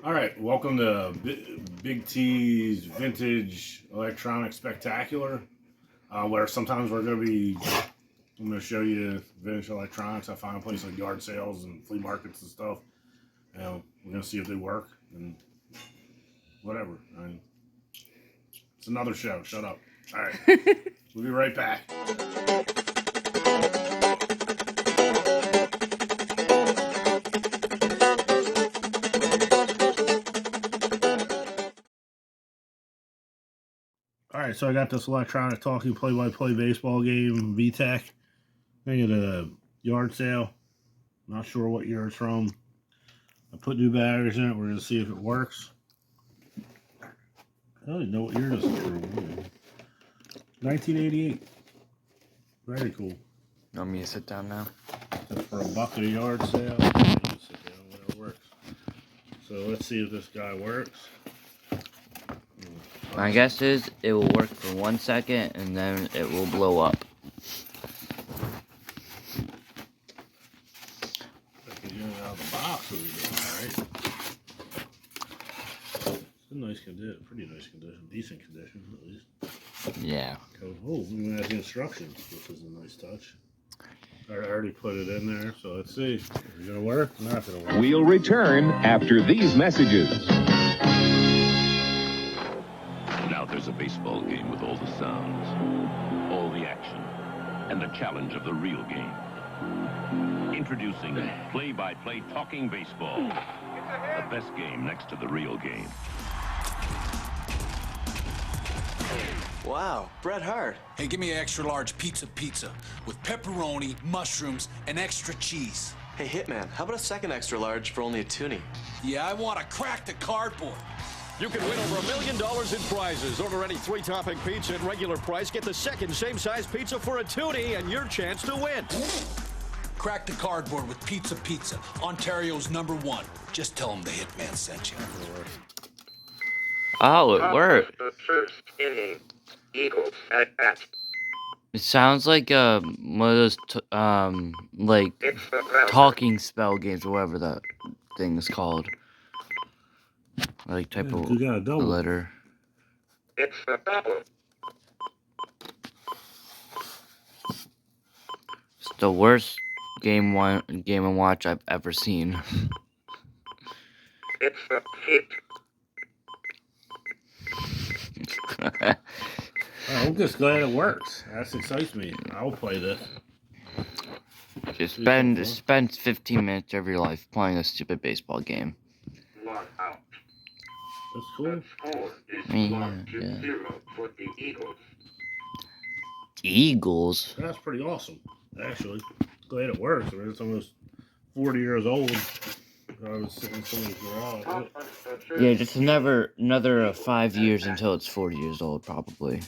All right, welcome to Big T's Vintage Electronic Spectacular, where sometimes I'm going to show you vintage electronics. I find places like yard sales and flea markets and stuff. We're going to see if they work and whatever. It's another show. Shut up. All right, we'll be right back. Alright, so I got this electronic talking play-by-play baseball game, VTech. I got a yard sale. Not sure what year it's from. I put new batteries in it. We're going to see if it works. I don't even know what year this is from. 1988. Very cool. You want me to sit down now? So for $1 at a yard sale, sit down when it works. So let's see if this guy works. My guess is it will work for 1 second and then it will blow up. Out of the box, right? It's a nice condition, pretty nice condition, decent condition at least. Yeah. Oh, we have the instructions, which is a nice touch. I already put it in there, so let's see. Is it gonna work? Not gonna work. We'll return after these messages. Now there's a baseball game with all the sounds, all the action, and the challenge of the real game. Introducing play-by-play talking baseball. The best game next to the real game. Wow, Bret Hart. Hey, give me an extra large pizza with pepperoni, mushrooms, and extra cheese. Hey, Hitman, how about a second extra large for only a toonie? Yeah, I want to crack the cardboard. You can win over $1 million in prizes. Order any 3-topping pizza at regular price. Get the second same-size pizza for a toonie and your chance to win. Crack the cardboard with pizza, Ontario's #1. Just tell them the Hitman sent you. Oh, it worked. The first inning, Eagles at bat. It sounds like one of those like It's the ground. talking spell games, or whatever that thing is called. Like type of You got a double. letter. It's the double. It's the worst game and watch I've ever seen. It's the hit. I'm just glad it works. That excites me. I'll play this. Just spend 15 minutes of your life playing a stupid baseball game. One out. That's cool. The score is Yeah, 1-0 for the Eagles. Eagles? That's pretty awesome, actually. Glad it works. I mean, it's almost 40 years old. I was sitting in somebody's garage. Yeah, just another 5 years until it's 40 years old, probably.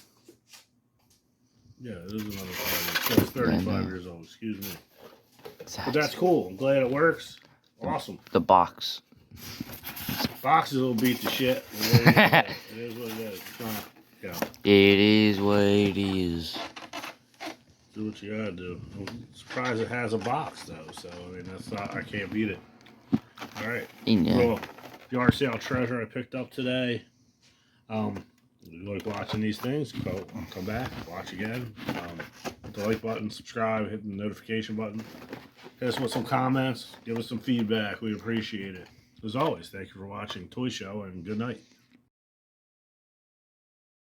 Yeah, it is another 5 years. So it's 35 Yeah, I know. years old, excuse me. But that's cool. I'm glad it works. Awesome. The box. Boxes will beat the shit. It is what it is. It's not, It is what it is. do what you gotta do. I'm surprised it has a box though, so I mean I can't beat it. Alright. Yeah. Well, yard sale treasure I picked up today. If you like watching these things, come back, watch again. Hit the like button, subscribe, hit the notification button. Hit us with some comments, give us some feedback. We appreciate it. As always, thank you for watching Toy Show and good night.